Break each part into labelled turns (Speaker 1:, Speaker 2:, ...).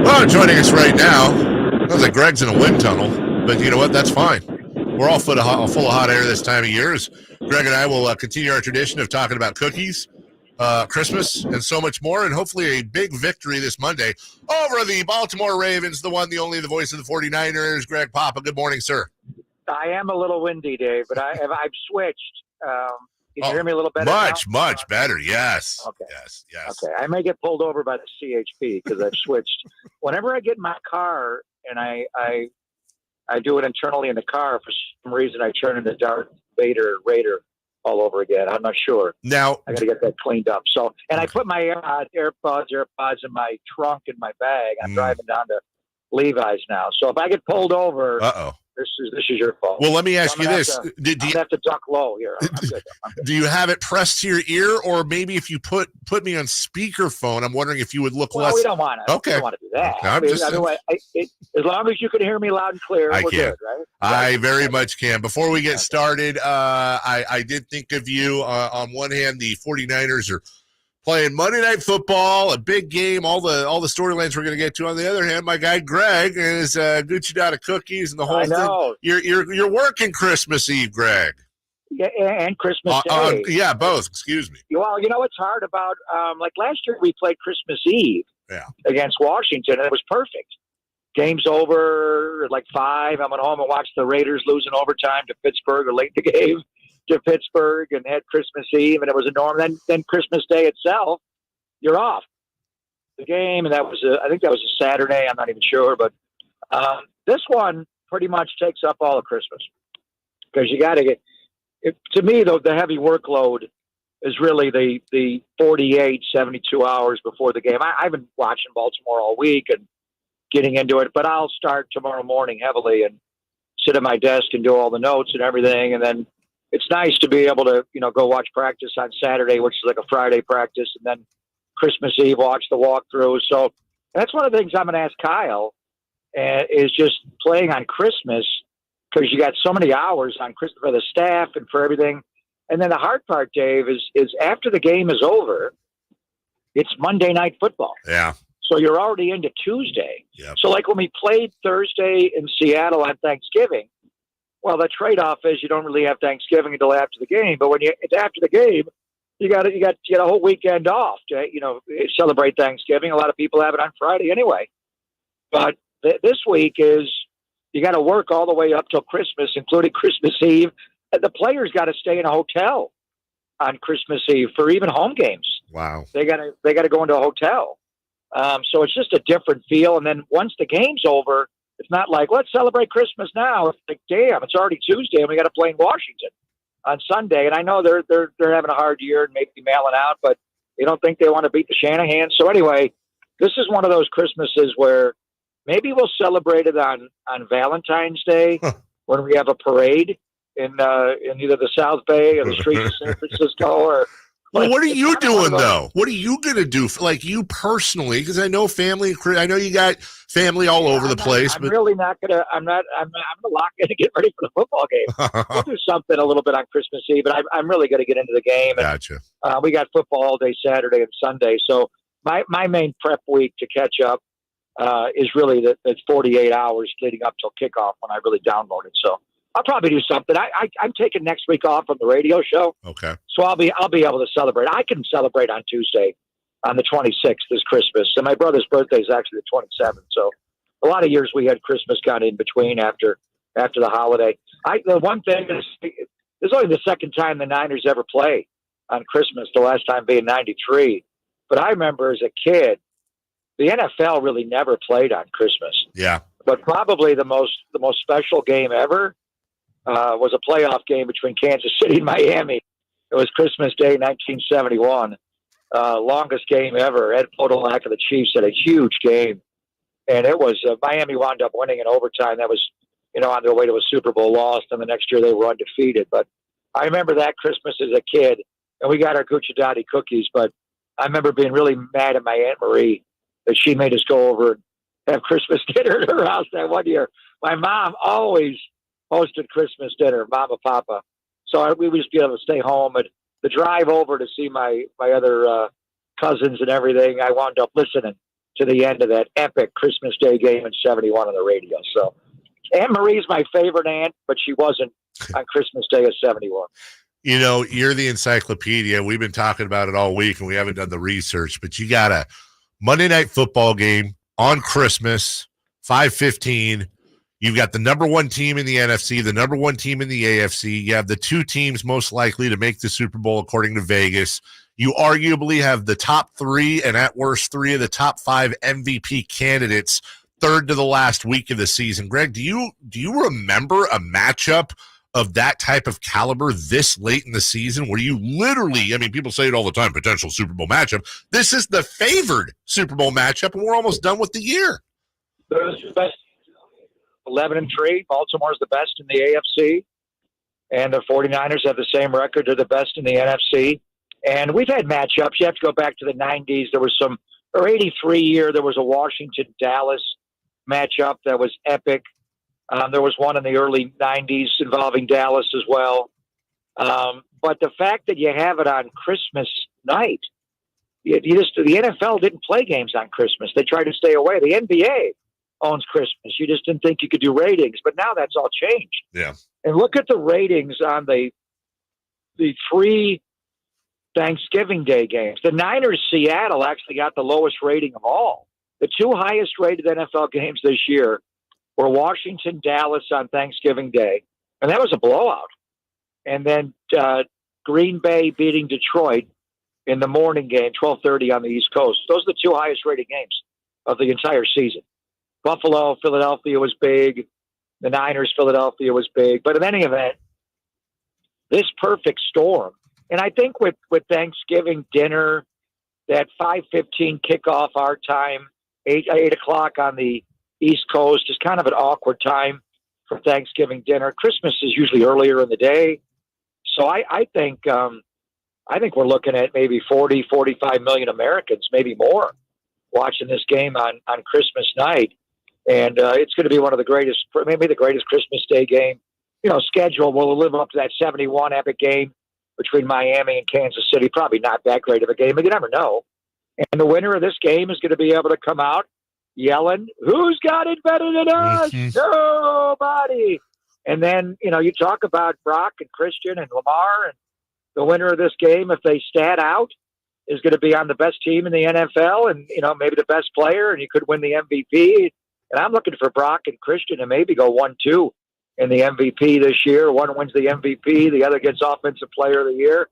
Speaker 1: Well, joining us right now, sounds like Greg's in a wind tunnel, but you know what? That's fine. We're all full of hot air this time of year. As Greg and I will continue our tradition of talking about cookies, Christmas, and so much more, and hopefully a big victory this Monday over the Baltimore Ravens, the one, the only, the voice of the 49ers, Greg Papa. Good morning, sir.
Speaker 2: I am a little windy, Dave, but I've switched. Can you hear me a little better
Speaker 1: much better. Yes.
Speaker 2: Okay.
Speaker 1: Yes.
Speaker 2: Okay. I may get pulled over by the CHP because I've switched. Whenever I get in my car and I do it internally in the car, for some reason I turn into Darth Vader Raider all over again. I'm not sure.
Speaker 1: Now
Speaker 2: I got to get that cleaned up. So, and I put my AirPods in my trunk in my bag. I'm driving down to Levi's now. So if I get pulled over, This is your fault.
Speaker 1: Well, let me ask you this:
Speaker 2: do you have to duck low here? I'm good.
Speaker 1: Do you have it pressed to your ear, or maybe if you put me on speakerphone? I'm wondering if you would look less.
Speaker 2: We don't want to.
Speaker 1: Okay.
Speaker 2: We don't want to do that.
Speaker 1: Okay,
Speaker 2: as long as you can hear me loud and clear, we're good, right?
Speaker 1: I very much can. Before we get started, I did think of you. On one hand, the 49ers are playing Monday Night Football, a big game, all the storylines we're going to get to. On the other hand, my guy Greg is Gucci out of cookies and the whole thing. You're working Christmas Eve, Greg.
Speaker 2: Yeah, and Christmas Day.
Speaker 1: Yeah, both. Excuse me.
Speaker 2: Well, you know what's hard about like last year we played Christmas Eve against Washington, and it was perfect. Game's over at like 5. I went home and watched the Raiders lose in overtime to Pittsburgh, or late in the game to Pittsburgh, and had Christmas Eve, and it was a norm. Then Christmas Day itself, you're off the game, and that was I think that was a Saturday. I'm not even sure, but this one pretty much takes up all of Christmas because you got to get. To me, though, the heavy workload is really the 48, 72 hours before the game. I've been watching Baltimore all week and getting into it, but I'll start tomorrow morning heavily and sit at my desk and do all the notes and everything, and then. It's nice to be able to, go watch practice on Saturday, which is like a Friday practice, and then Christmas Eve, watch the walkthrough. So that's one of the things I'm going to ask Kyle is just playing on Christmas because you got so many hours on Christmas for the staff and for everything. And then the hard part, Dave, is after the game is over, it's Monday Night Football.
Speaker 1: Yeah.
Speaker 2: So you're already into Tuesday.
Speaker 1: Yep.
Speaker 2: So like when we played Thursday in Seattle on Thanksgiving, well, the trade-off is you don't really have Thanksgiving until after the game. But when it's after the game, you got a whole weekend off to celebrate Thanksgiving. A lot of people have it on Friday anyway. But this week is you got to work all the way up till Christmas, including Christmas Eve. And the players got to stay in a hotel on Christmas Eve for even home games.
Speaker 1: Wow,
Speaker 2: they got to go into a hotel. So it's just a different feel. And then once the game's over. It's not like, let's celebrate Christmas now. It's like, damn, it's already Tuesday and we got to play in Washington on Sunday. And I know they're having a hard year and maybe mailing out, but they don't think they want to beat the Shanahan. So anyway, this is one of those Christmases where maybe we'll celebrate it on Valentine's Day when we have a parade in either the South Bay or the streets of San Francisco or.
Speaker 1: Well, what are you doing though? What are you going to do, like you personally? Because I know family. I know you got family all over the place.
Speaker 2: I'm really not going to. I'm going to lock in and get ready for the football game. We'll do something a little bit on Christmas Eve, but I'm really going to get into the game. And,
Speaker 1: gotcha.
Speaker 2: We got football all day Saturday and Sunday, so my main prep week to catch up is really the 48 hours leading up till kickoff when I really download it. So. I'll probably do something. I'm taking next week off from the radio show.
Speaker 1: Okay.
Speaker 2: So I'll be able to celebrate. I can celebrate on Tuesday, on the 26th is Christmas. And my brother's birthday is actually the 27th. So a lot of years we had Christmas kind of in between after the holiday. The one thing is, this is only the second time the Niners ever play on Christmas, the last time being 93. But I remember as a kid, the NFL really never played on Christmas.
Speaker 1: Yeah.
Speaker 2: But probably the most special game ever was a playoff game between Kansas City and Miami. It was Christmas Day, 1971. Longest game ever. Ed Podolak of the Chiefs had a huge game. And it was Miami wound up winning in overtime. That was, on their way to a Super Bowl lost. And the next year they were undefeated. But I remember that Christmas as a kid. And we got our Gucci cookies. But I remember being really mad at my Aunt Marie that she made us go over and have Christmas dinner at her house that one year. My mom always hosted Christmas dinner, Mama, Papa. So we would just be able to stay home. And the drive over to see my other cousins and everything, I wound up listening to the end of that epic Christmas Day game in 71 on the radio. So Aunt Marie's my favorite aunt, but she wasn't on Christmas Day of 71.
Speaker 1: You know, you're the encyclopedia. We've been talking about it all week, and we haven't done the research, but you got a Monday night football game on Christmas, 5:15. You've got the number one team in the NFC, the number one team in the AFC. You have the two teams most likely to make the Super Bowl, according to Vegas. You arguably have the top three, and at worst, three of the top five MVP candidates, third to the last week of the season. Greg, do you remember a matchup of that type of caliber this late in the season where you literally, I mean, people say it all the time, potential Super Bowl matchup. This is the favored Super Bowl matchup, and we're almost done with the year.
Speaker 2: Those are the best. 11-3. Baltimore's the best in the AFC. And the 49ers have the same record. They're the best in the NFC. And we've had matchups. You have to go back to the 90s. There was some, or 83 year, there was a Washington-Dallas matchup that was epic. There was one in the early 90s involving Dallas as well. But the fact that you have it on Christmas night, the NFL didn't play games on Christmas. They tried to stay away. The NBA owns Christmas. You just didn't think you could do ratings, but now that's all changed.
Speaker 1: Yeah.
Speaker 2: And look at the ratings on the three Thanksgiving Day games. The Niners-Seattle actually got the lowest rating of all. The two highest rated NFL games this year were Washington-Dallas on Thanksgiving Day, and that was a blowout. And then Green Bay beating Detroit in the morning game, 12:30 on the East Coast. Those are the two highest rated games of the entire season. Buffalo, Philadelphia was big. The Niners, Philadelphia was big. But in any event, this perfect storm. And I think with Thanksgiving dinner, that 5:15 kickoff our time, 8 o'clock on the East Coast is kind of an awkward time for Thanksgiving dinner. Christmas is usually earlier in the day. So I think we're looking at maybe 40, 45 million Americans, maybe more, watching this game on Christmas night. And it's going to be one of the greatest, maybe the greatest Christmas Day game, scheduled. Will live up to that 71 epic game between Miami and Kansas City. Probably not that great of a game, but you never know. And the winner of this game is going to be able to come out yelling, "Who's got it better than us? Nobody." And then, you talk about Brock and Christian and Lamar, and the winner of this game, if they stat out, is going to be on the best team in the NFL and, maybe the best player, and you could win the MVP. And I'm looking for Brock and Christian to maybe go 1-2 in the MVP this year. One wins the MVP, the other gets Offensive Player of the Year.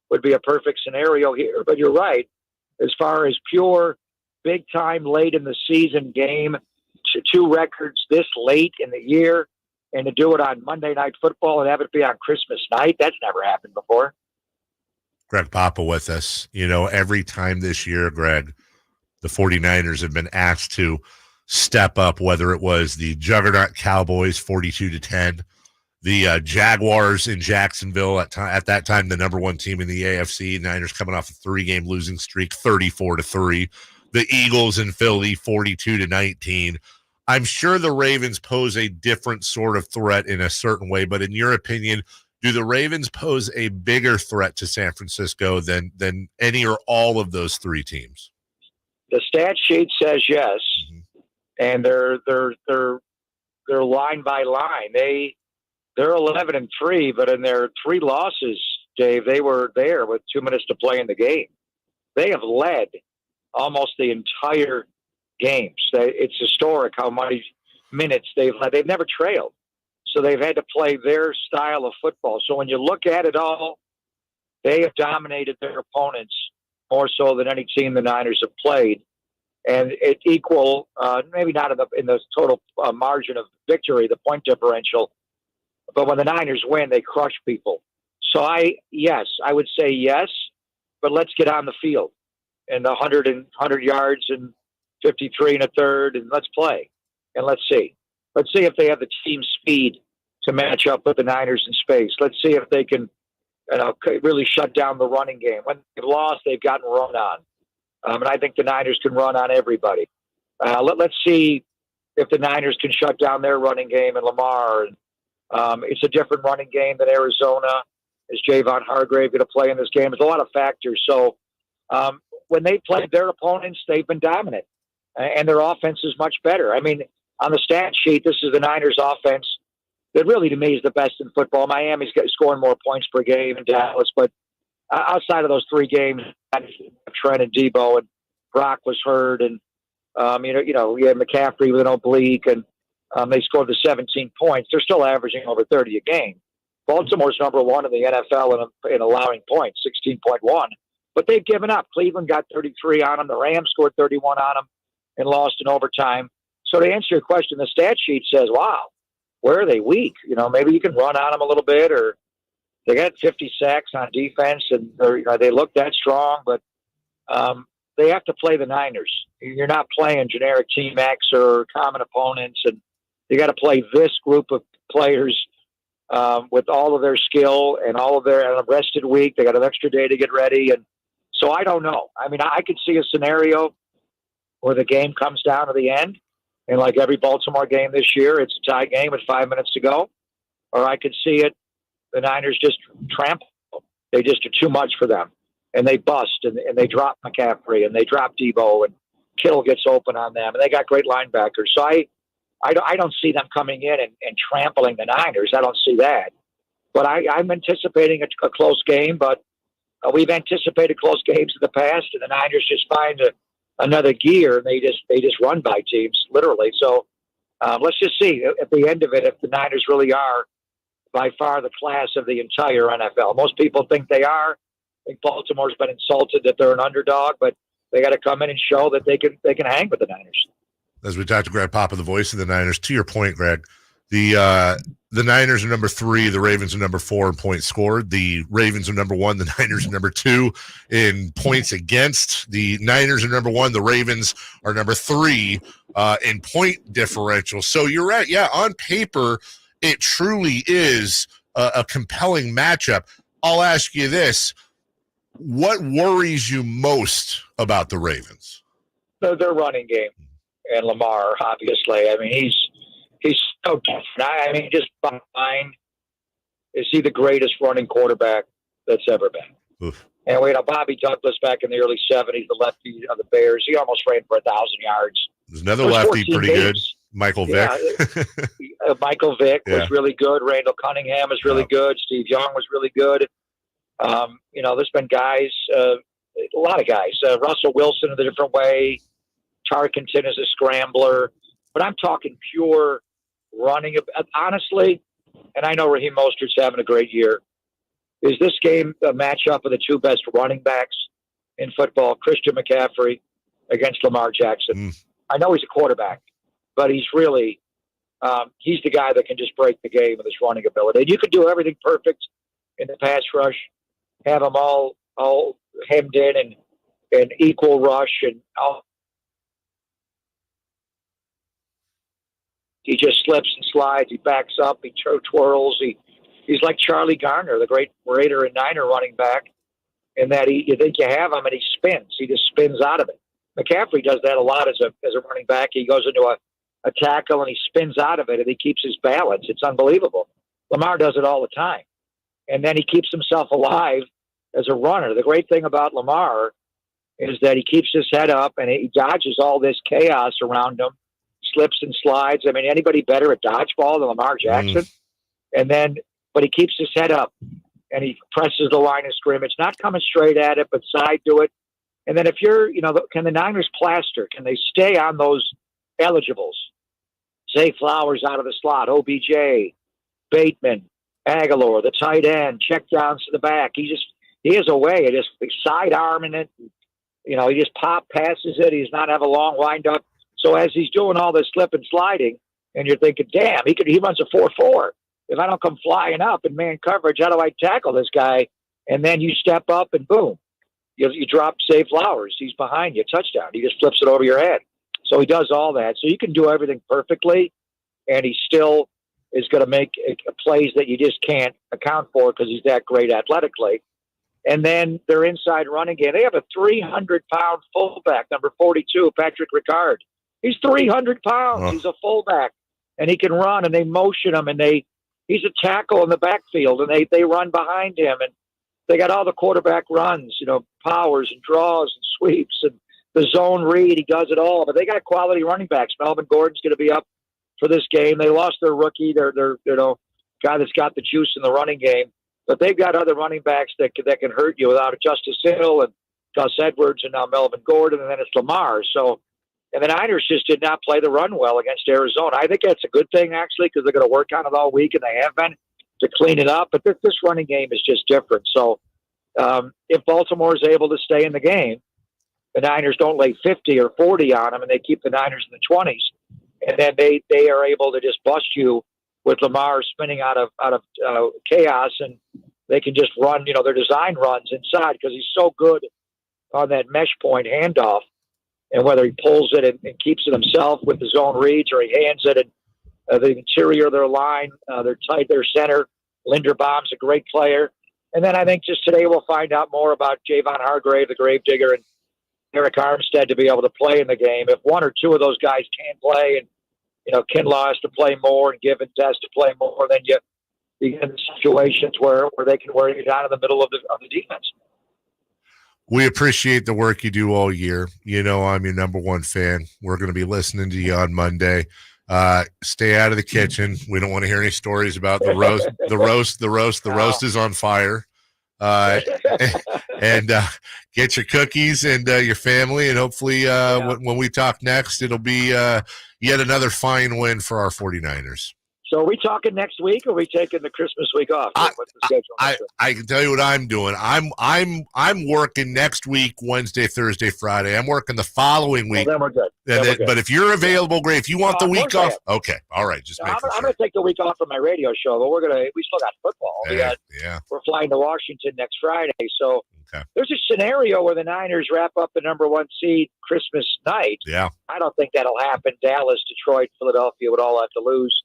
Speaker 2: Would be a perfect scenario here. But you're right. As far as pure, big-time, late in the season game, two records this late in the year, and to do it on Monday Night Football and have it be on Christmas night, that's never happened before.
Speaker 1: Greg Papa with us. Every time this year, Greg, the 49ers have been asked to step up, whether it was the juggernaut Cowboys 42-10, the Jaguars in Jacksonville at that time, the number one team in the AFC, Niners coming off a 3-game losing streak, 34-3, the Eagles in Philly 42-19. I'm sure the Ravens pose a different sort of threat in a certain way, but in your opinion, do the Ravens pose a bigger threat to San Francisco than any or all of those three teams?
Speaker 2: The stat sheet says yes. Mm-hmm. And they're line by line. They're 11-3, but in their 3 losses, Dave, they were there with 2 minutes to play in the game. They have led almost the entire games. It's historic how many minutes they've led. They've never trailed, so they've had to play their style of football. So when you look at it all, they have dominated their opponents more so than any team the Niners have played. And it equal, maybe not in the total margin of victory, the point differential, but when the Niners win, they crush people. So I would say yes, but let's get on the field and 100 yards and 53 and a third, and let's play and let's see. Let's see if they have the team speed to match up with the Niners in space. Let's see if they can, really shut down the running game. When they've lost, they've gotten run on. And I think the Niners can run on everybody. Let's see if the Niners can shut down their running game and Lamar. It's a different running game than Arizona. Is Javon Hargrave going to play in this game? There's a lot of factors. So when they played their opponents, they've been dominant. and their offense is much better. I mean, on the stat sheet, this is the Niners offense that really, to me, is the best in football. Miami's scoring more points per game in Dallas, but outside of those 3 games, Trent and Debo and Brock was hurt, and we had McCaffrey with an oblique, and they scored the 17 points. They're still averaging over 30 a game. Baltimore's number 1 in the NFL in allowing points, 16.1. But they've given up. Cleveland got 33 on them. The Rams scored 31 on them and lost in overtime. So to answer your question, the stat sheet says, wow, where are they weak? Maybe you can run on them a little bit, or they got 50 sacks on defense, and they look that strong, but they have to play the Niners. You're not playing generic Team X or common opponents, and you got to play this group of players with all of their skill and all of their rested week. They got an extra day to get ready, and so I don't know. I mean, I could see a scenario where the game comes down to the end, and like every Baltimore game this year, it's a tie game with 5 minutes to go. Or I could see it, the Niners just trample. They just are too much for them, and they bust, and they drop McCaffrey, and they drop Debo, and Kittle gets open on them, and they got great linebackers. So I don't see them coming in and trampling the Niners. I don't see that. But I'm anticipating a close game, but we've anticipated close games in the past, and the Niners just find another gear, and they just run by teams, literally. So let's just see at the end of it if the Niners really are by far the class of the entire NFL. Most people think they are. I think Baltimore's been insulted that they're an underdog, but they got to come in and show that they can hang with the Niners.
Speaker 1: As we talked to Greg Papa, the voice of the Niners, to your point, Greg, the Niners are number 3, the Ravens are number 4 in points scored. The Ravens are number 1, the Niners are number 2 in points against. The Niners are number 1, the Ravens are number 3 in point differential. So you're right. Yeah, on paper, it truly is a compelling matchup. I'll ask you this. What worries you most about the Ravens?
Speaker 2: Their running game. And Lamar, obviously. I mean, he's so different. I mean, just behind, is he the greatest running quarterback that's ever been? Oof. And we had Bobby Douglas back in the early 70s, the lefty of the Bears. He almost ran for 1,000 yards.
Speaker 1: There's another lefty pretty good, Michael Vick.
Speaker 2: Michael Vick was really good. Randall Cunningham was really good. Steve Young was really good. There's been guys, a lot of guys. Russell Wilson in a different way. Tarkenton is a scrambler, but I'm talking pure running. Honestly, and I know Raheem Mostert's having a great year, is this game a matchup of the 2 best running backs in football, Christian McCaffrey against Lamar Jackson. I know he's a quarterback, but he's really he's the guy that can just break the game with his running ability. And you can do everything perfect in the pass rush, have them all hemmed in and equal rush and all. He just slips and slides. He backs up. He twirls. He's like Charlie Garner, the great Raider and Niner running back, in that you think you have him and he spins. He just spins out of it. McCaffrey does that a lot as a running back. He goes into a tackle and he spins out of it and he keeps his balance. It's unbelievable. Lamar does it all the time. And then he keeps himself alive as a runner. The great thing about Lamar is that he keeps his head up and he dodges all this chaos around him. Slips and slides. I mean, anybody better at dodgeball than Lamar Jackson? But he keeps his head up and he presses the line of scrimmage, not coming straight at it, but side to it. And then if you're, can the Niners plaster? Can they stay on those eligibles? Zay Flowers out of the slot, OBJ, Bateman, Aguilar, the tight end, check downs to the back. He has a way of just side arming it. He just pop passes it. He does not have a long wind up. So as he's doing all this slip and sliding, and you're thinking, damn, he runs a 4.4. If I don't come flying up in man coverage, how do I tackle this guy? And then you step up and boom, you drop Zay Flowers. He's behind you, touchdown. He just flips it over your head. So he does all that. So you can do everything perfectly, and he still is going to make plays that you just can't account for because he's that great athletically. And then their inside running game. They have a 300-pound fullback, number 42, Patrick Ricard. He's 300 pounds. Oh. He's a fullback, and he can run, and they motion him, and he's a tackle in the backfield, and they run behind him, and they got all the quarterback runs, powers and draws and sweeps, and the zone read. He does it all. But they got quality running backs. Melvin Gordon's going to be up for this game. They lost their rookie, their guy that's got the juice in the running game. But they've got other running backs that can hurt you without Justice Hill and Gus Edwards and now Melvin Gordon, and then it's Lamar. So, and the Niners just did not play the run well against Arizona. I think that's a good thing, actually, because they're going to work on it all week, and they have been, to clean it up. But this running game is just different. So if Baltimore is able to stay in the game, the Niners don't lay 50 or 40 on them, and they keep the Niners in the 20s, and then they are able to just bust you with Lamar spinning out of chaos, and they can just run, their design runs inside because he's so good on that mesh point handoff, and whether he pulls it and keeps it himself with his own reads or he hands it, and the interior of their line, they're tight, their center. Linderbaum's a great player. And then I think just today we'll find out more about Javon Hargrave, the Gravedigger, and Eric Armstead to be able to play in the game. If one or two of those guys can't play, and Kinlaw has to play more and Gibbons has to play more, then you get in situations where they can wear you down in the middle of the defense.
Speaker 1: We appreciate the work you do all year. I'm your number one fan. We're going to be listening to you on Monday. Stay out of the kitchen. We don't want to hear any stories about the roast. The roast is on fire. And get your cookies and your family, and hopefully when we talk next, it'll be yet another fine win for our 49ers.
Speaker 2: So are we talking next week, or are we taking the Christmas week off? What's the schedule?
Speaker 1: I can tell you what I'm doing. I'm working next week, Wednesday, Thursday, Friday. I'm working the following week.
Speaker 2: Well, then we're good.
Speaker 1: But if you're available, great. If you want the week off, okay, all right.
Speaker 2: I'm going to take the week off from my radio show, but we still got football. We're flying to Washington next Friday, so there's a scenario where the Niners wrap up the number one seed Christmas night.
Speaker 1: Yeah,
Speaker 2: I don't think that'll happen. Dallas, Detroit, Philadelphia would all have to lose.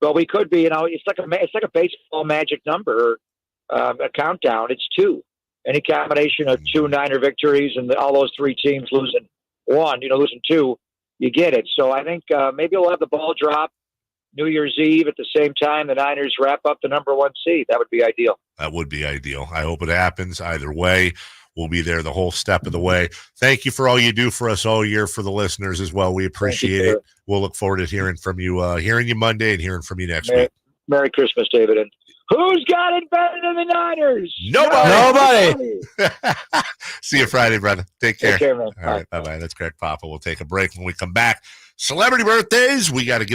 Speaker 2: But we could be, it's like a baseball magic number, a countdown. It's 2. Any combination of 2 Niner victories and all those 3 teams losing 1, losing 2, you get it. So I think maybe we'll have the ball drop New Year's Eve at the same time the Niners wrap up the number one seed. That would be ideal. That would be ideal. I hope it happens either way. We'll be there the whole step of the way. Thank you for all you do for us all year, for the listeners as well. We appreciate it. We'll look forward to hearing from you, hearing you Monday and hearing from you next week. Merry Christmas, David. And who's got it better than the Niners? Nobody. See you Friday, brother. Take care. Take care, man. All right, bye-bye. That's Greg Papa. We'll take a break. When we come back, celebrity birthdays. We got to give